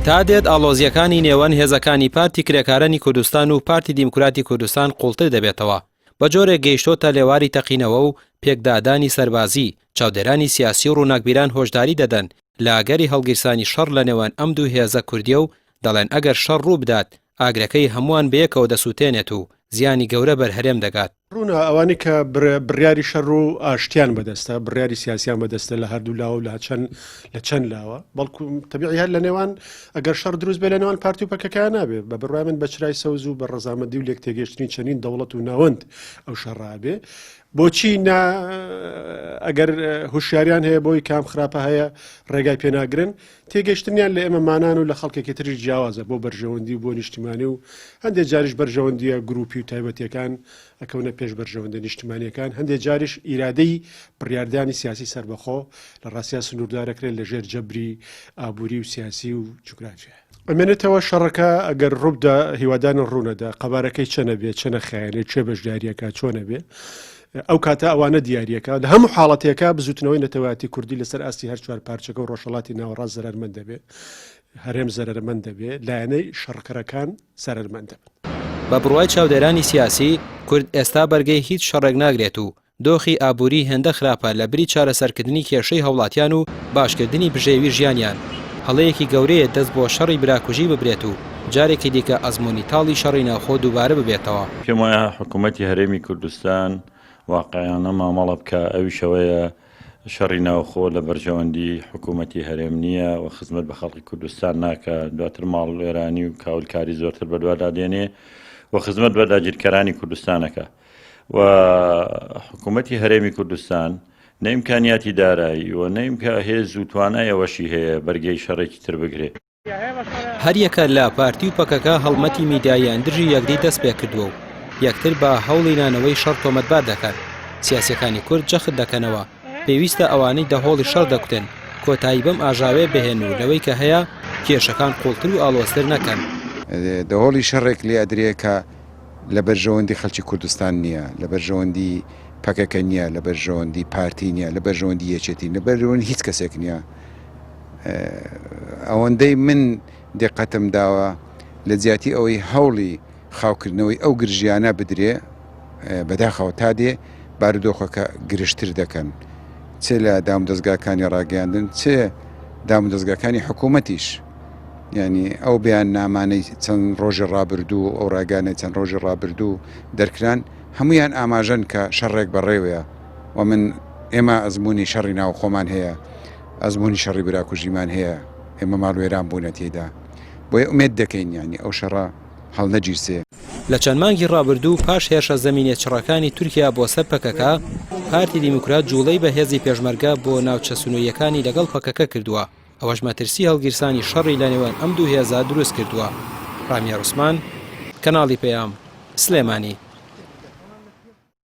تا دێت ئاڵۆزیەکانی نێوان هێزەکانی پارتی کرێکارانی کوردستان و پارتی دیموکراتی کوردستان قوڵتر دەبێتەوە بە جۆرێک گەیشتۆتە لێواری تەقینەوە و پێکدادانی سەربازی چاودێرانی سیاسی و ڕووناکبیران هۆشداری دەدەن لە ئاگەری هەڵگیرسانی شەڕ لە نێوان ئەم دوو هێزە کوردیە و دەڵێن ئەگەر شەڕ ڕوو بدات ئاگرەکەی هەمووان بەیەکەوە دەسووتێنێت و زیانی گەورە بەرهەرێم دەگات. ڕوونە ئەوانی کە بڕیاری شەڕ و ئاشتیان بەدەستە بڕیاری سیاسیان بەدەستە لە هەردوو لاوە لە چەند لاوە بەڵکو تەبیعی هەر لە نێوان ئەگەر شەڕ دروست بێ لە نێوان پارتی و پەکەکان نابێت بە بڕای من بە چرای سەوز و بە ڕەزامەندی و لێک تێگەشتنی چەندین دەوڵەت و ناوەند ئەو شەڕابێ بۆچی ئەگەر هوشیاریان هەیە بۆی کام خراپە هەیە ڕێگای پێناگرن تێگەشتنیان لە ئێمە مانان و لە خەڵکێکی تریش جیاوازە بۆ بەرژەوەندی و بۆ نیشتیمانی و هەندێک جاریش بەرژەوەندیە گروپی و تایبەتیەکان ئەکەونە پێش بەرژەوەندە نیشتیمانیەکان هەندێک جاریش ئیرادەی بڕیاردانی سیاسی سربەخۆ لە ڕاستیا سنووردارەکرێت لەژێر جەبری ئابووری و سیاسی و جوگرافیا ئەمێنێتەوە شەڕەکە ئەگەر ڕووبدا هیوادانە ڕوونەدا قەبارەکەی چەنە بێت چەنە خەیانێ چێ بەشداریەکە چۆنە بێ ئەو کاتە ئەوانە دیارریەکە لە هەموو حاڵەتێکە بزوتنەوەی نەتەواتی کوردی لەسەر ئاستی هەر چوار پارچەکە و ڕۆژهەڵاتی ناوەڕاست زەرمەند دەبێت هەرێم زەرمەند دەبێت لایەنەی شەڕکەرەکان سەرمەند دەبن. بە بڕوای چاودێرانی سیاسی کورد ئێستا بەرگەی هیچ شەڕێک ناگرێت و دۆخی ئابووری هێندە خراپە لە بری چارەسەرکردنی کێشەی هەوڵاتیان و باشکردنی بژێوی ژیانیان هەڵەیەکی گەورەیە دەست بۆ شەڕی براکوژی ببرێت و جارێکی دیکە ئەزمموی تاڵی شەڕی ناوخۆ دووبارە ببێتەوە. پێم وایە حکوومەتی هەرێمی کوردستان واقعیانە مامەڵە بکە ئەوی شەوەیە شەڕی ناوخۆ لە بەرژەوەندی حکوومەتی هەرێم نییە و خزمەت بە خەڵکی کوردستان ناکە دواتر ماڵ وێرانی و کاولکاری زۆرتر بەدوادادێنێ و خزمەت بە داگیرکەرانی کوردستانەکە و حکوومەتی هەرێمی کوردستان نە ئیمکانیاتی دارایی و نەیمکە هێز و توانایەوەشی هەیە بەرگەی شەڕێکی تر بگرێت. هەریەکە لە پارتی و پەکەکە هەڵمەتی میدیایان درژی یەکدی دەست پێ کردووە و یەکتر بە هەوڵی نانەوەی شەڕ تۆمەتبار دەکات سیاسیەکانی کورد جەخت دەکەنەوە پێویستە ئەوانەی دەهۆڵی شەڕ دەکوتن کۆتایی بەم ئاژاوێ بهێن و لەوەی کە هەیە کێشەکان قوڵتر و ئاڵۆزتر نەکەن. دەهۆڵی شەڕێک لێ ئەدرێ کە لە بەرژەوەندی خەڵکی کوردستان نییە لە بەرژەوەندی پەکەکە نییە لە بەرژەوەندی پارتی نییە لە بەرژەوەندی یەکێتی لە بەرژەوەندی هیچ کەسێک نییە. ئەوەندەی من دقەتم داوە لە جیاتی ئەوەی هەوڵی خاوکردنەوەی ئەو گرژیانە بدرێ بەداخەوە تا دێ بارودۆخەکە گرشتر دەکەن چێ لە دام دەستگاکانی ڕاگەاندن چێ دام دەستگاکانی حکوومەتیش ینی ئەو بیان نامانەی چەند ڕۆژی ڕابردوو ئەو ڕاگانەی چەند ڕۆژی ڕابردوو دەرکران هەمویان ئاماژەن کە شەڕێک بەڕێوەیە و من ئێمە ئەزمموی شەڕی ناو خۆمان هەیە ئەزمموی شەڕی براکوژیمان هەیە ئێمە ماڵوێران بوونە تێدا بۆیە ئومێد دەکەین ینی ئەو شەڕە هەڵنەگیرسێ. لە چەند مانگی ڕابردوو پاش هێرشە زەمینێ چڕەکانی تورکیا بۆ سەر پەکەکە پارتی دیموکرات جوڵەی بە هێزی پێشمەرگە بۆ ناوچە سنووریەکانی لەگەڵ پەکەکە کردووە ئەوەش مەترسی هەڵگیرسانی شەڕی لە نێوان ئەم دوو هێزە دروست کردووە. ڕامیە ڕوسمان کەناڵی پەیام سلێمانی.